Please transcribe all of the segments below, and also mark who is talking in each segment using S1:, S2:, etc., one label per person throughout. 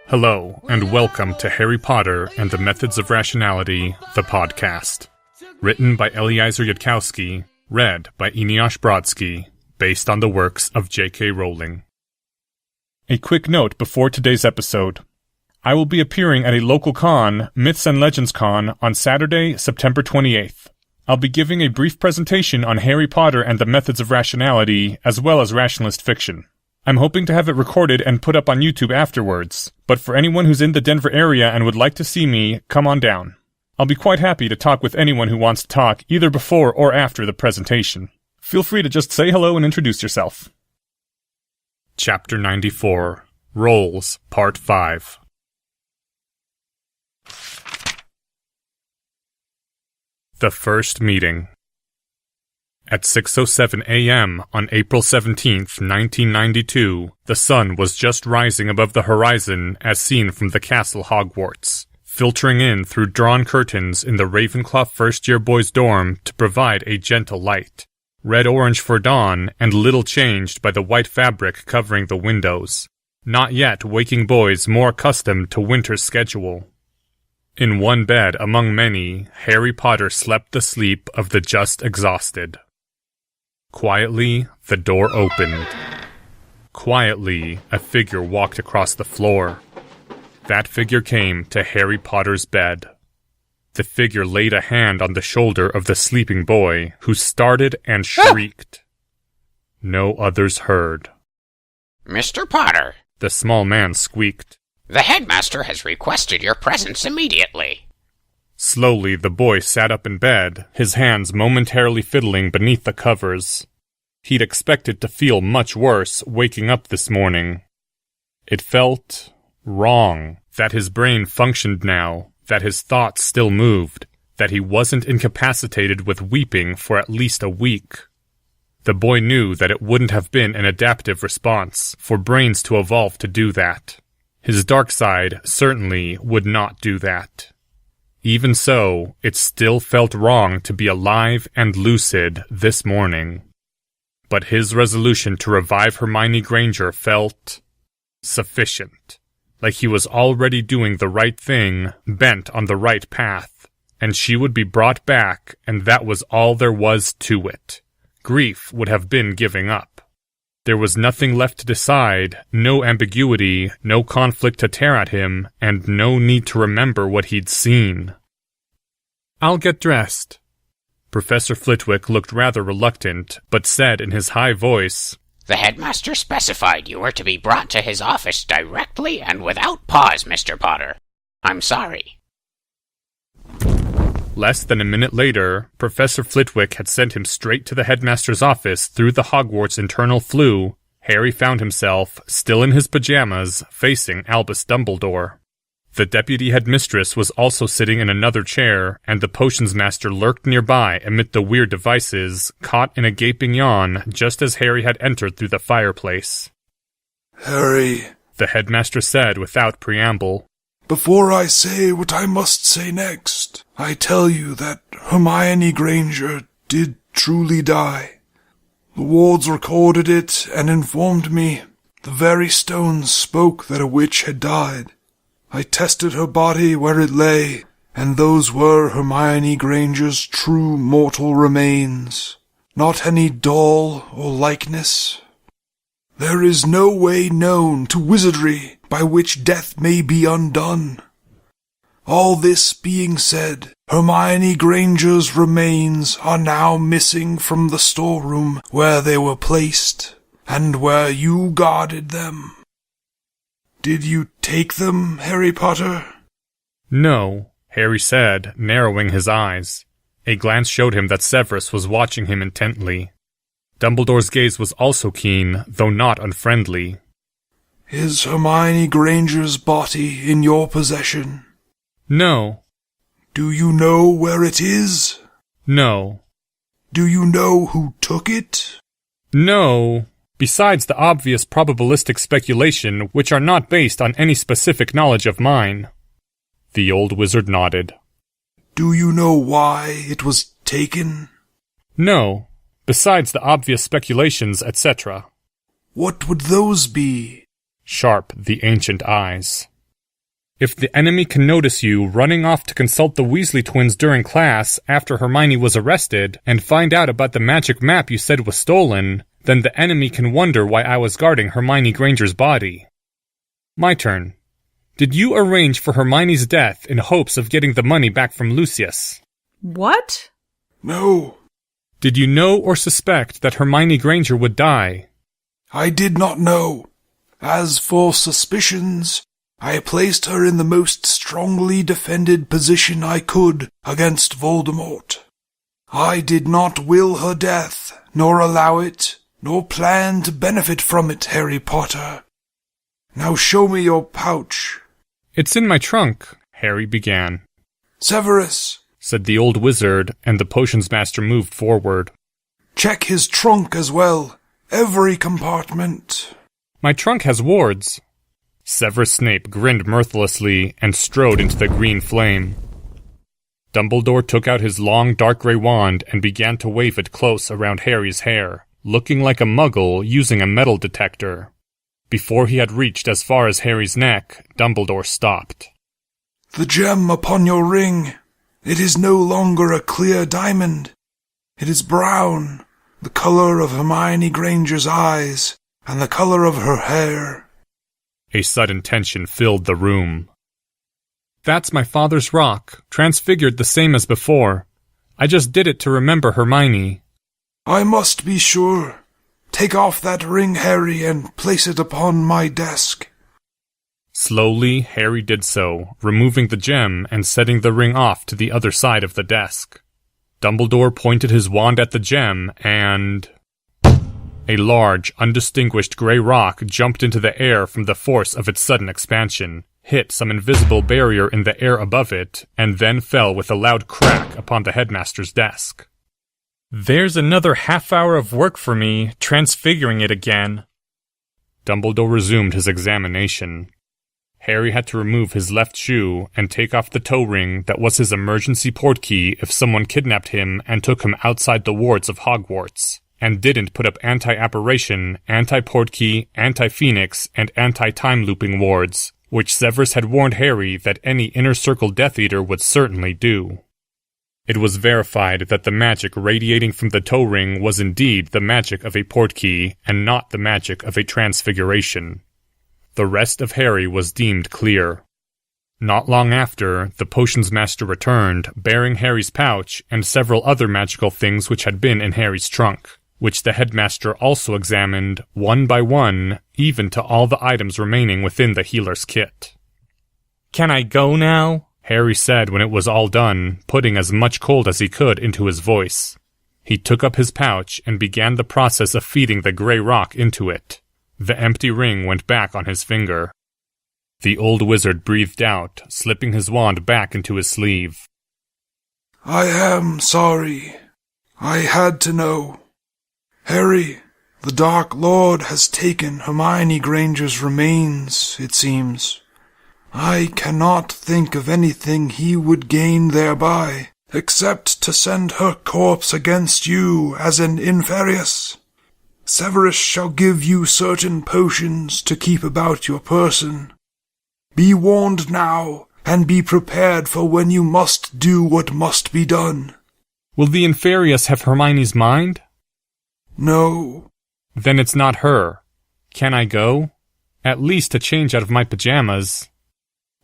S1: Hello, and welcome to Harry Potter and the Methods of Rationality, the podcast. Written by Eliezer Yudkowsky, read by Eneasz Brodsky, based on the works of J.K. Rowling. A quick note before today's episode. I will be appearing at a local con, Myths and Legends Con, on Saturday, September 28th. I'll be giving a brief presentation on Harry Potter and the Methods of Rationality, as well as rationalist fiction. I'm hoping to have it recorded and put up on YouTube afterwards, but for anyone who's in the Denver area and would like to see me, come on down. I'll be quite happy to talk with anyone who wants to talk, either before or after the presentation. Feel free to just say hello and introduce yourself. Chapter 94, Roles, Part 5. The First Meeting. At 6:07 a.m. on April 17th, 1992, the sun was just rising above the horizon as seen from the castle Hogwarts, filtering in through drawn curtains in the Ravenclaw first-year boys' dorm to provide a gentle light, red-orange for dawn and little changed by the white fabric covering the windows, not yet waking boys more accustomed to winter's schedule. In one bed among many, Harry Potter slept the sleep of the just exhausted. Quietly, the door opened. Quietly, a figure walked across the floor. That figure came to Harry Potter's bed. The figure laid a hand on the shoulder of the sleeping boy, who started and shrieked. No others heard.
S2: Mr. Potter,
S1: the small man squeaked.
S2: The headmaster has requested your presence immediately.
S1: Slowly, the boy sat up in bed, his hands momentarily fiddling beneath the covers. He'd expected to feel much worse waking up this morning. It felt wrong that his brain functioned now, that his thoughts still moved, that he wasn't incapacitated with weeping for at least a week. The boy knew that it wouldn't have been an adaptive response for brains to evolve to do that. His dark side certainly would not do that. Even so, it still felt wrong to be alive and lucid this morning. But his resolution to revive Hermione Granger felt sufficient, like he was already doing the right thing, bent on the right path, and she would be brought back, and that was all there was to it. Grief would have been giving up. There was nothing left to decide, no ambiguity, no conflict to tear at him, and no need to remember what he'd seen. I'll get dressed. Professor Flitwick looked rather reluctant, but said in his high voice,
S2: The headmaster specified you were to be brought to his office directly and without pause, Mr. Potter. I'm sorry.
S1: Less than a minute later, Professor Flitwick had sent him straight to the headmaster's office through the Hogwarts internal flue. Harry found himself, still in his pajamas, facing Albus Dumbledore. The deputy headmistress was also sitting in another chair, and the potions master lurked nearby amid the weird devices, caught in a gaping yawn just as Harry had entered through the fireplace.
S3: Harry,
S1: the headmaster said without preamble.
S3: Before I say what I must say next, I tell you that Hermione Granger did truly die. The wards recorded it and informed me the very stones spoke that a witch had died. I tested her body where it lay, and those were Hermione Granger's true mortal remains, not any doll or likeness. There is no way known to wizardry by which death may be undone. All this being said, Hermione Granger's remains are now missing from the storeroom where they were placed, and where you guarded them. Did you take them, Harry Potter?
S1: No, Harry said, narrowing his eyes. A glance showed him that Severus was watching him intently. Dumbledore's gaze was also keen, though not unfriendly.
S3: Is Hermione Granger's body in your possession?
S1: No.
S3: Do you know where it is?
S1: No.
S3: Do you know who took it?
S1: No. Besides the obvious probabilistic speculation, which are not based on any specific knowledge of mine. The old wizard nodded.
S3: Do you know why it was taken?
S1: No. Besides the obvious speculations, etc.
S3: What would those be?
S1: Sharp the ancient eyes. If the enemy can notice you running off to consult the Weasley twins during class after Hermione was arrested and find out about the magic map you said was stolen, then the enemy can wonder why I was guarding Hermione Granger's body. My turn. Did you arrange for Hermione's death in hopes of getting the money back from Lucius?
S4: What?
S3: No,
S1: Did you know or suspect that Hermione Granger would die?
S3: I did not know. As for suspicions, I placed her in the most strongly defended position I could against Voldemort. I did not will her death, nor allow it, nor plan to benefit from it, Harry Potter. Now show me your pouch.
S1: It's in my trunk, Harry began.
S3: Severus,
S1: Said the old wizard, and the potions master moved forward.
S3: check his trunk as well. Every compartment.
S1: My trunk has wards. Severus Snape grinned mirthlessly and strode into the green flame. Dumbledore took out his long dark grey wand and began to wave it close around Harry's hair, looking like a muggle using a metal detector. Before he had reached as far as Harry's neck, Dumbledore stopped.
S3: The gem upon your ring. It is no longer a clear diamond. It is brown, the color of Hermione Granger's eyes, and the color of her hair.
S1: A sudden tension filled the room. That's my father's rock, transfigured the same as before. I just did it to remember Hermione.
S3: I must be sure. Take off that ring, Harry, and place it upon my desk.
S1: Slowly, Harry did so, removing the gem and setting the ring off to the other side of the desk. Dumbledore pointed his wand at the gem, and a large, undistinguished grey rock jumped into the air from the force of its sudden expansion, hit some invisible barrier in the air above it, and then fell with a loud crack upon the headmaster's desk. There's another half-hour of work for me, transfiguring it again. Dumbledore resumed his examination. Harry had to remove his left shoe and take off the toe ring that was his emergency portkey if someone kidnapped him and took him outside the wards of Hogwarts, and didn't put up anti-apparition, anti-portkey, anti-phoenix, and anti-time-looping wards, which Severus had warned Harry that any Inner Circle Death Eater would certainly do. It was verified that the magic radiating from the toe ring was indeed the magic of a portkey and not the magic of a transfiguration. The rest of Harry was deemed clear. Not long after, the potions master returned, bearing Harry's pouch and several other magical things which had been in Harry's trunk, which the headmaster also examined, one by one, even to all the items remaining within the healer's kit. "Can I go now?" Harry said when it was all done, putting as much cold as he could into his voice. He took up his pouch and began the process of feeding the grey rock into it. The empty ring went back on his finger. The old wizard breathed out, slipping his wand back into his sleeve.
S3: I am sorry. I had to know. Harry, the Dark Lord has taken Hermione Granger's remains, it seems. I cannot think of anything he would gain thereby, except to send her corpse against you as an inferius. Severus shall give you certain potions to keep about your person. Be warned now, and be prepared for when you must do what must be done.
S1: Will the inferius have Hermione's mind?
S3: No.
S1: Then it's not her. Can I go? At least to change out of my pajamas.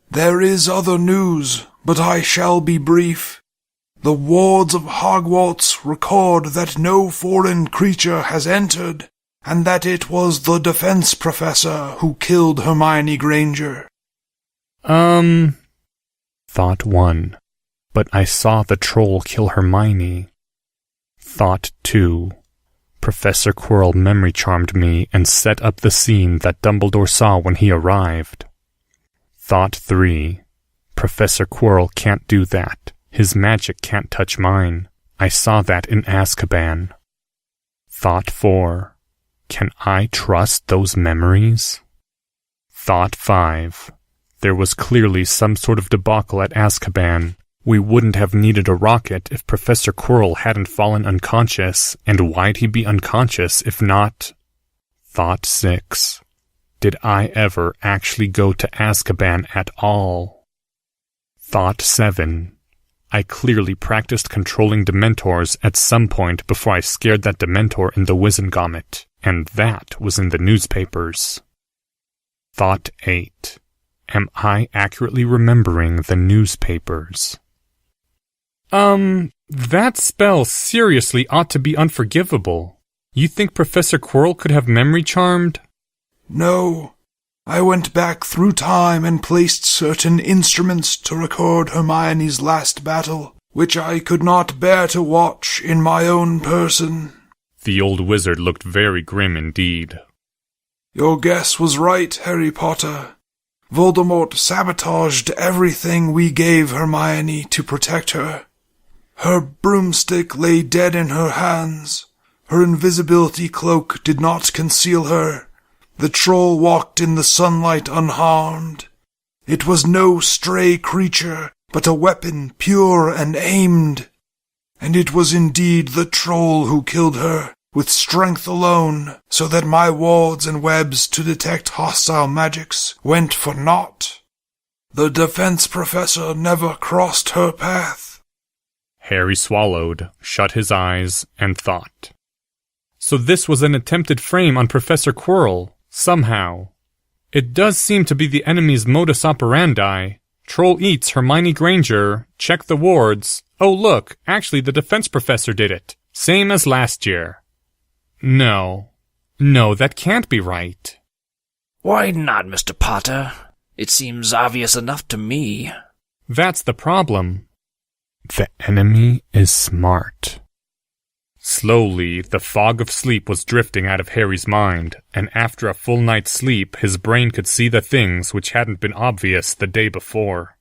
S3: There is other news, but I shall be brief. The wards of Hogwarts record that no foreign creature has entered, and that it was the defense professor who killed Hermione Granger.
S1: Thought 1. But I saw the troll kill Hermione. Thought 2. Professor Quirrell memory charmed me and set up the scene that Dumbledore saw when he arrived. Thought 3. Professor Quirrell can't do that. His magic can't touch mine. I saw that in Azkaban. Thought 4. Can I trust those memories? Thought 5. There was clearly some sort of debacle at Azkaban. We wouldn't have needed a rocket if Professor Quirrell hadn't fallen unconscious, and why'd he be unconscious if not... Thought 6. Did I ever actually go to Azkaban at all? Thought 7. I clearly practiced controlling Dementors at some point before I scared that Dementor in the Wizengamot, and that was in the newspapers. Thought 8. Am I accurately remembering the newspapers? That spell seriously ought to be unforgivable. You think Professor Quirrell could have memory charmed?
S3: No. I went back through time and placed certain instruments to record Hermione's last battle, which I could not bear to watch in my own person.
S1: The old wizard looked very grim indeed.
S3: Your guess was right, Harry Potter. Voldemort sabotaged everything we gave Hermione to protect her. Her broomstick lay dead in her hands. Her invisibility cloak did not conceal her. The troll walked in the sunlight unharmed. It was no stray creature, but a weapon pure and aimed. And it was indeed the troll who killed her, with strength alone, so that my wards and webs to detect hostile magics went for naught. The defense professor never crossed her path.
S1: Harry swallowed, shut his eyes, and thought. So this was an attempted frame on Professor Quirrell. Somehow. It does seem to be the enemy's modus operandi. Troll eats Hermione Granger, check the wards. Oh look, actually the defense professor did it. Same as last year. No, that can't be right.
S4: Why not, Mr. Potter? It seems obvious enough to me.
S1: That's the problem. The enemy is smart. Slowly, the fog of sleep was drifting out of Harry's mind, and after a full night's sleep, his brain could see the things which hadn't been obvious the day before.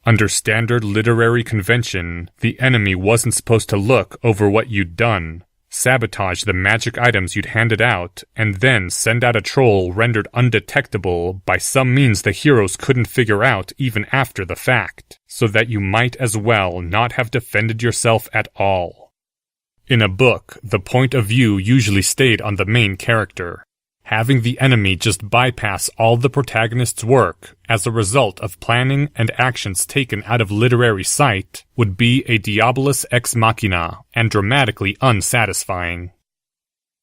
S1: Under standard literary convention, the enemy wasn't supposed to look over what you'd done, sabotage the magic items you'd handed out, and then send out a troll rendered undetectable by some means the heroes couldn't figure out even after the fact, so that you might as well not have defended yourself at all. In a book, the point of view usually stayed on the main character. Having the enemy just bypass all the protagonist's work as a result of planning and actions taken out of literary sight would be a diabolus ex machina and dramatically unsatisfying.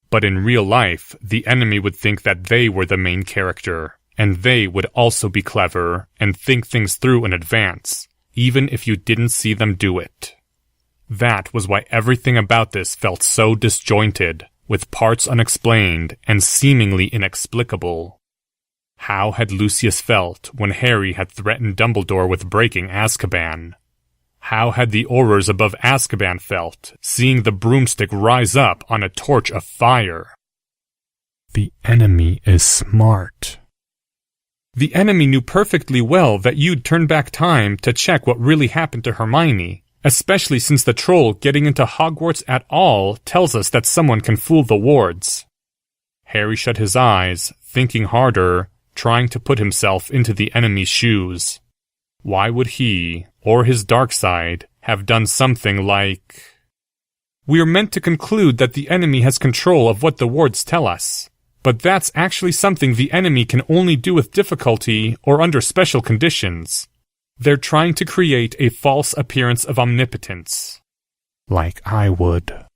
S1: But in real life, the enemy would think that they were the main character, and they would also be clever and think things through in advance, even if you didn't see them do it. That was why everything about this felt so disjointed, with parts unexplained and seemingly inexplicable. How had Lucius felt when Harry had threatened Dumbledore with breaking Azkaban? How had the Aurors above Azkaban felt, seeing the broomstick rise up on a torch of fire? The enemy is smart. The enemy knew perfectly well that you'd turn back time to check what really happened to Hermione, especially since the troll getting into Hogwarts at all tells us that someone can fool the wards. Harry shut his eyes, thinking harder, trying to put himself into the enemy's shoes. Why would he, or his dark side, have done something like... We are meant to conclude that the enemy has control of what the wards tell us, but that's actually something the enemy can only do with difficulty or under special conditions. They're trying to create a false appearance of omnipotence. Like I would.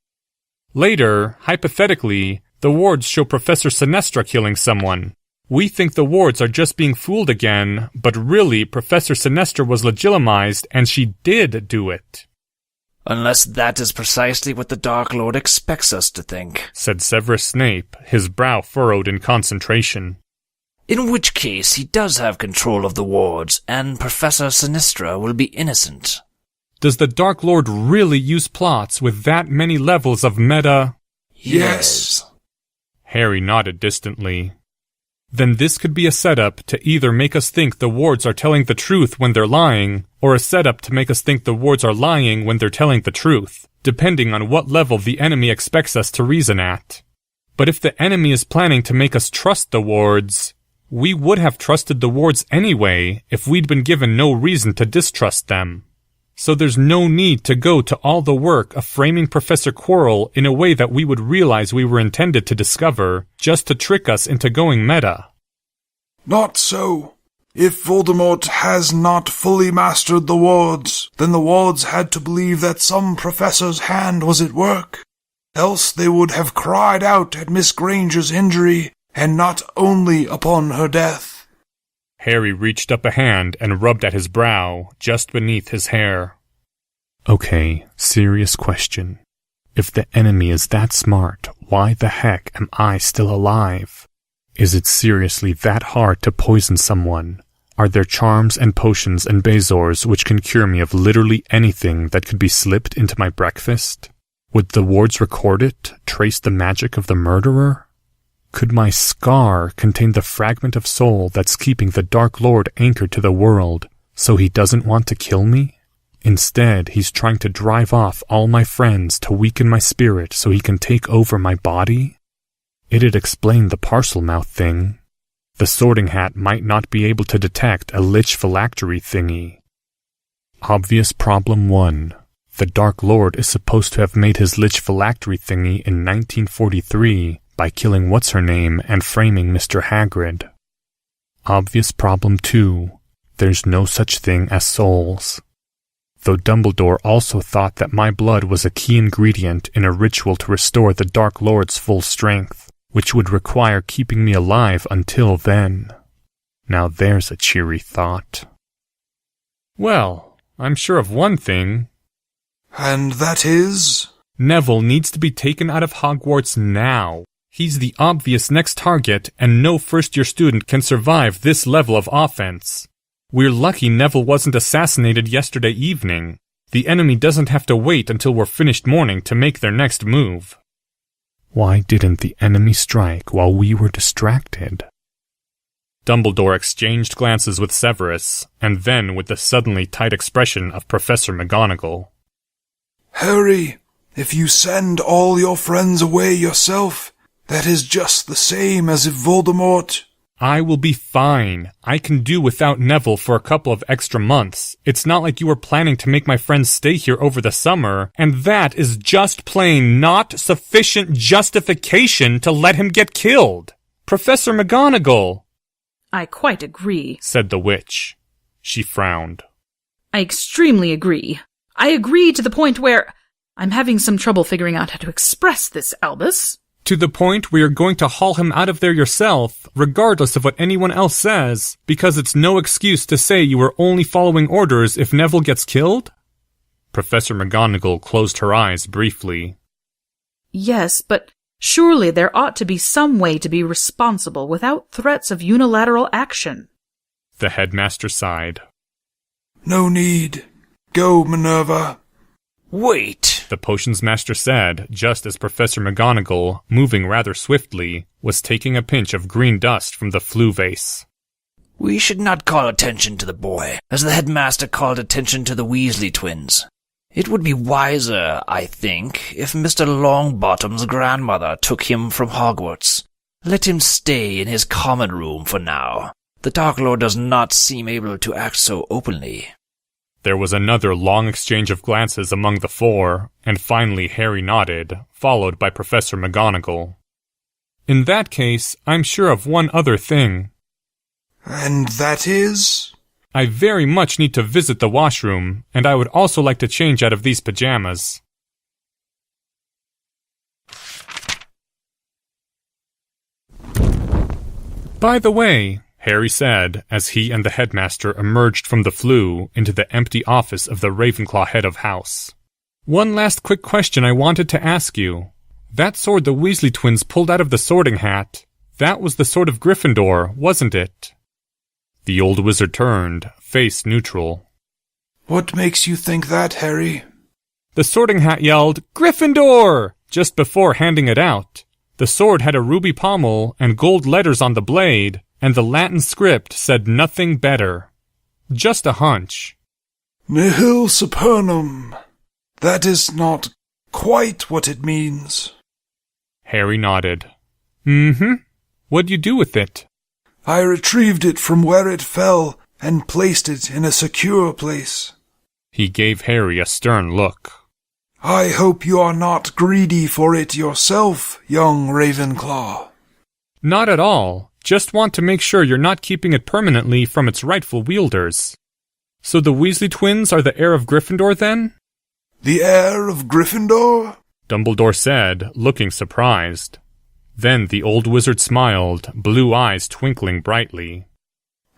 S1: Later, hypothetically, the wards show Professor Sinestra killing someone. We think the wards are just being fooled again, but really Professor Sinestra was legitimized and she did do it.
S4: Unless that is precisely what the Dark Lord expects us to think,
S1: said Severus Snape, his brow furrowed in concentration.
S4: In which case he does have control of the wards, and Professor Sinistra will be innocent.
S1: Does the Dark Lord really use plots with that many levels of meta?
S3: Yes.
S1: Harry nodded distantly. Then this could be a setup to either make us think the wards are telling the truth when they're lying, or a setup to make us think the wards are lying when they're telling the truth, depending on what level the enemy expects us to reason at. But if the enemy is planning to make us trust the wards, we would have trusted the wards anyway if we'd been given no reason to distrust them. So there's no need to go to all the work of framing Professor Quirrell in a way that we would realize we were intended to discover, just to trick us into going meta.
S3: Not so. If Voldemort has not fully mastered the wards, then the wards had to believe that some professor's hand was at work. Else they would have cried out at Miss Granger's injury, and not only upon her death.
S1: Harry reached up a hand and rubbed at his brow, just beneath his hair. Okay, serious question. If the enemy is that smart, why the heck am I still alive? Is it seriously that hard to poison someone? Are there charms and potions and bezors which can cure me of literally anything that could be slipped into my breakfast? Would the wards record it, trace the magic of the murderer? Could my scar contain the fragment of soul that's keeping the Dark Lord anchored to the world, so he doesn't want to kill me? Instead, he's trying to drive off all my friends to weaken my spirit so he can take over my body? It'd explain the parcel mouth thing. The Sorting Hat might not be able to detect a lich phylactery thingy. Obvious problem 1. The Dark Lord is supposed to have made his lich phylactery thingy in 1943 by killing What's-Her-Name and framing Mr. Hagrid. Obvious problem 2. There's no such thing as souls. Though Dumbledore also thought that my blood was a key ingredient in a ritual to restore the Dark Lord's full strength, which would require keeping me alive until then. Now there's a cheery thought. Well, I'm sure of one thing.
S3: And that is?
S1: Neville needs to be taken out of Hogwarts now. He's the obvious next target, and no first-year student can survive this level of offense. We're lucky Neville wasn't assassinated yesterday evening. The enemy doesn't have to wait until we're finished mourning to make their next move. Why didn't the enemy strike while we were distracted? Dumbledore exchanged glances with Severus, and then with the suddenly tight expression of Professor McGonagall.
S3: Harry, if you send all your friends away yourself, that is just the same as if Voldemort...
S1: I will be fine. I can do without Neville for a couple of extra months. It's not like you were planning to make my friends stay here over the summer, and that is just plain not sufficient justification to let him get killed. Professor McGonagall!
S5: I quite agree,
S1: said the witch. She frowned.
S5: I extremely agree. I agree to the point where I'm having some trouble figuring out how to express this, Albus.
S1: To the point where you're going to haul him out of there yourself, regardless of what anyone else says, because it's no excuse to say you were only following orders if Neville gets killed? Professor McGonagall closed her eyes briefly.
S5: Yes, but surely there ought to be some way to be responsible without threats of unilateral action.
S1: The headmaster sighed.
S3: No need. Go, Minerva.
S4: Wait,
S1: the potions master said, just as Professor McGonagall, moving rather swiftly, was taking a pinch of green dust from the flue vase.
S4: We should not call attention to the boy, as the headmaster called attention to the Weasley twins. It would be wiser, I think, if Mr. Longbottom's grandmother took him from Hogwarts. Let him stay in his common room for now. The Dark Lord does not seem able to act so openly.
S1: There was another long exchange of glances among the four, and finally Harry nodded, followed by Professor McGonagall. In that case, I'm sure of one other thing.
S3: And that is?
S1: I very much need to visit the washroom, and I would also like to change out of these pajamas. By the way, Harry said, as he and the headmaster emerged from the flue into the empty office of the Ravenclaw head of house. One last quick question I wanted to ask you. That sword the Weasley twins pulled out of the Sorting Hat, that was the sword of Gryffindor, wasn't it? The old wizard turned, face neutral.
S3: What makes you think that, Harry?
S1: The Sorting Hat yelled, "Gryffindor!" just before handing it out. The sword had a ruby pommel and gold letters on the blade, and the Latin script said nothing better. Just a hunch.
S3: Nihil supernum. That is not quite what it means.
S1: Harry nodded. Mm-hmm. What'd you do with it?
S3: I retrieved it from where it fell and placed it in a secure place.
S1: He gave Harry a stern look.
S3: I hope you are not greedy for it yourself, young Ravenclaw.
S1: Not at all. Just want to make sure you're not keeping it permanently from its rightful wielders. So the Weasley twins are the heir of Gryffindor, then?
S3: The heir of Gryffindor?
S1: Dumbledore said, looking surprised. Then the old wizard smiled, blue eyes twinkling brightly.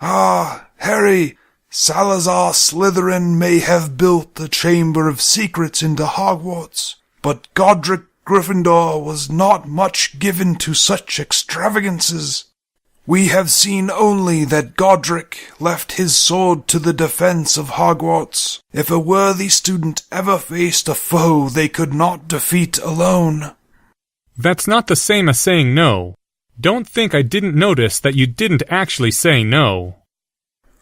S3: Ah, Harry, Salazar Slytherin may have built the Chamber of Secrets into Hogwarts, but Godric Gryffindor was not much given to such extravagances. We have seen only that Godric left his sword to the defense of Hogwarts, if a worthy student ever faced a foe they could not defeat alone.
S1: That's not the same as saying no. Don't think I didn't notice that you didn't actually say no.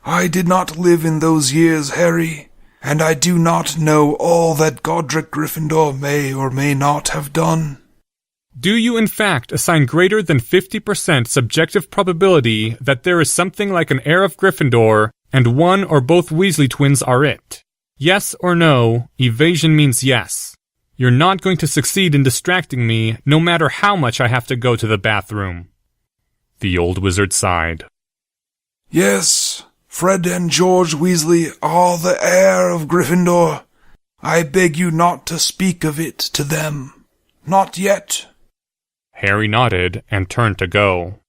S3: I did not live in those years, Harry, and I do not know all that Godric Gryffindor may or may not have done.
S1: Do you in fact assign greater than 50% subjective probability that there is something like an heir of Gryffindor and one or both Weasley twins are it? Yes or no, evasion means yes. You're not going to succeed in distracting me no matter how much I have to go to the bathroom. The old wizard sighed.
S3: Yes, Fred and George Weasley are the heir of Gryffindor. I beg you not to speak of it to them. Not yet.
S1: Harry nodded and turned to go.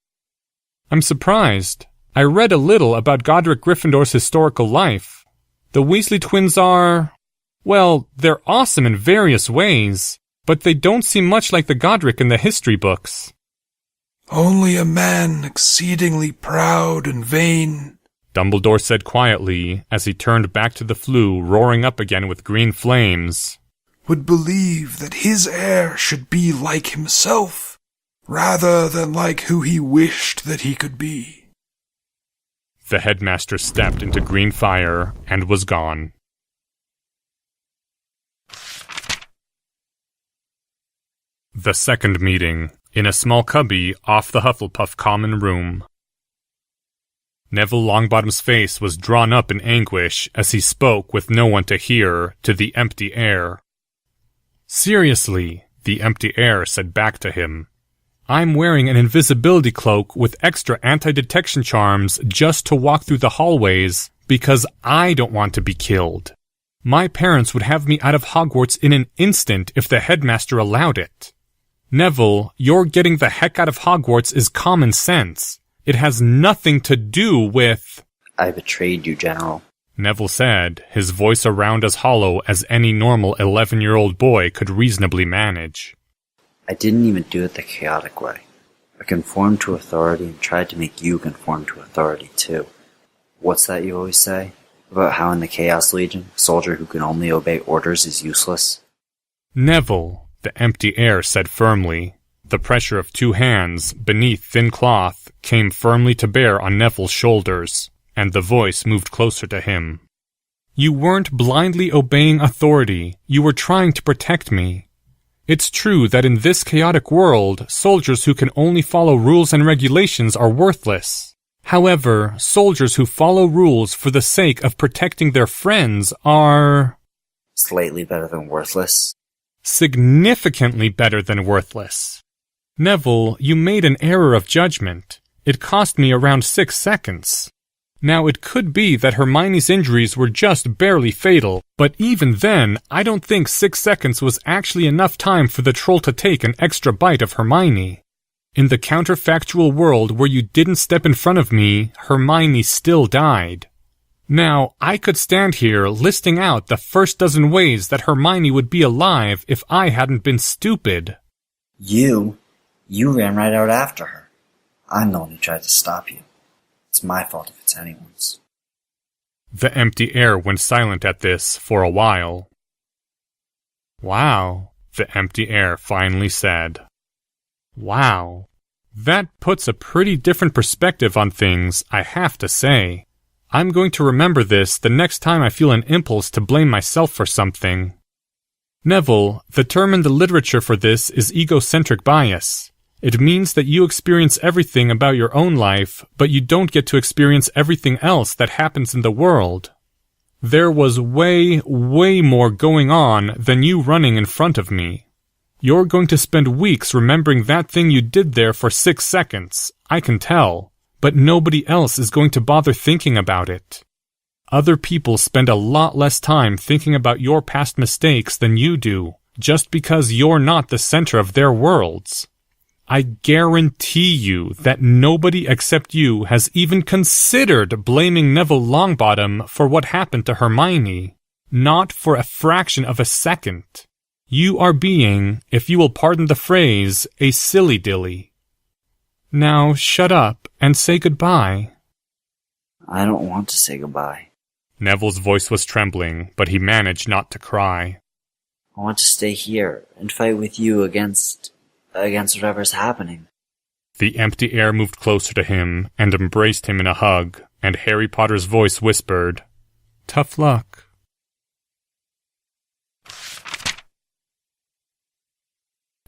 S1: I'm surprised. I read a little about Godric Gryffindor's historical life. The Weasley twins are... well, they're awesome in various ways, but they don't seem much like the Godric in the history books.
S3: Only a man exceedingly proud and vain,
S1: Dumbledore said quietly as he turned back to the flue roaring up again with green flames,
S3: would believe that his heir should be like himself, rather than like who he wished that he could be.
S1: The headmaster stepped into green fire and was gone. The second meeting, in a small cubby off the Hufflepuff common room. Neville Longbottom's face was drawn up in anguish as he spoke with no one to hear to the empty air. Seriously, the empty air said back to him. I'm wearing an invisibility cloak with extra anti-detection charms just to walk through the hallways because I don't want to be killed. My parents would have me out of Hogwarts in an instant if the headmaster allowed it. Neville, your getting the heck out of Hogwarts is common sense. It has nothing to do with...
S6: I betrayed you, General.
S1: Neville said, his voice around as hollow as any normal 11-year-old boy could reasonably manage.
S6: I didn't even do it the chaotic way. I conformed to authority and tried to make you conform to authority, too. What's that you always say? About how in the Chaos Legion, a soldier who can only obey orders is useless?
S1: Neville, the empty air said firmly. The pressure of two hands, beneath thin cloth, came firmly to bear on Neville's shoulders, and the voice moved closer to him. You weren't blindly obeying authority, you were trying to protect me. It's true that in this chaotic world, soldiers who can only follow rules and regulations are worthless. However, soldiers who follow rules for the sake of protecting their friends are...
S6: slightly better than worthless?
S1: Significantly better than worthless. Neville, you made an error of judgment. It cost me around 6 seconds. Now, it could be that Hermione's injuries were just barely fatal, but even then, I don't think 6 seconds was actually enough time for the troll to take an extra bite of Hermione. In the counterfactual world where you didn't step in front of me, Hermione still died. Now, I could stand here listing out the first dozen ways that Hermione would be alive if I hadn't been stupid.
S6: You ran right out after her. I'm the one who tried to stop you. It's my fault if it's anyone's.
S1: The empty air went silent at this for a while. Wow, the empty air finally said. Wow, that puts a pretty different perspective on things, I have to say. I'm going to remember this the next time I feel an impulse to blame myself for something. Neville, the term in the literature for this is egocentric bias. It means that you experience everything about your own life, but you don't get to experience everything else that happens in the world. There was way more going on than you running in front of me. You're going to spend weeks remembering that thing you did there for 6 seconds. I can tell, but nobody else is going to bother thinking about it. Other people spend a lot less time thinking about your past mistakes than you do, just because you're not the center of their worlds. I guarantee you that nobody except you has even considered blaming Neville Longbottom for what happened to Hermione. Not for a fraction of a second. You are being, if you will pardon the phrase, a silly-dilly. Now shut up and say goodbye.
S6: I don't want to say goodbye.
S1: Neville's voice was trembling, but he managed not to cry.
S6: I want to stay here and fight with you against whatever's happening.
S1: The empty air moved closer to him and embraced him in a hug, and Harry Potter's voice whispered, "Tough luck."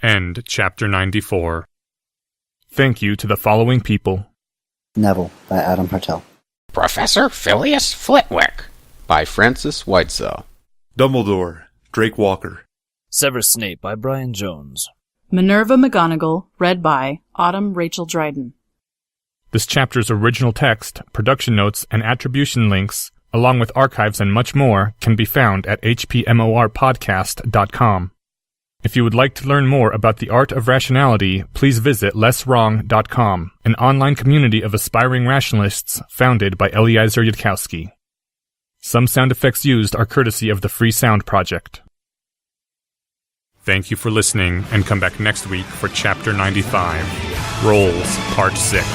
S1: End Chapter 94. Thank you to the following people.
S6: Neville by Adam Hartel.
S2: Professor Phileas Flitwick
S7: by Francis Whitesaw.
S8: Dumbledore, Drake Walker.
S4: Severus Snape by Brian Jones.
S5: Minerva McGonagall, read by Autumn Rachel Dryden.
S1: This chapter's original text, production notes, and attribution links, along with archives and much more, can be found at hpmorpodcast.com. If you would like to learn more about the art of rationality, please visit lesswrong.com, an online community of aspiring rationalists founded by Eliezer Yudkowsky. Some sound effects used are courtesy of the Free Sound Project. Thank you for listening, and come back next week for Chapter 95, Roles, Part 6.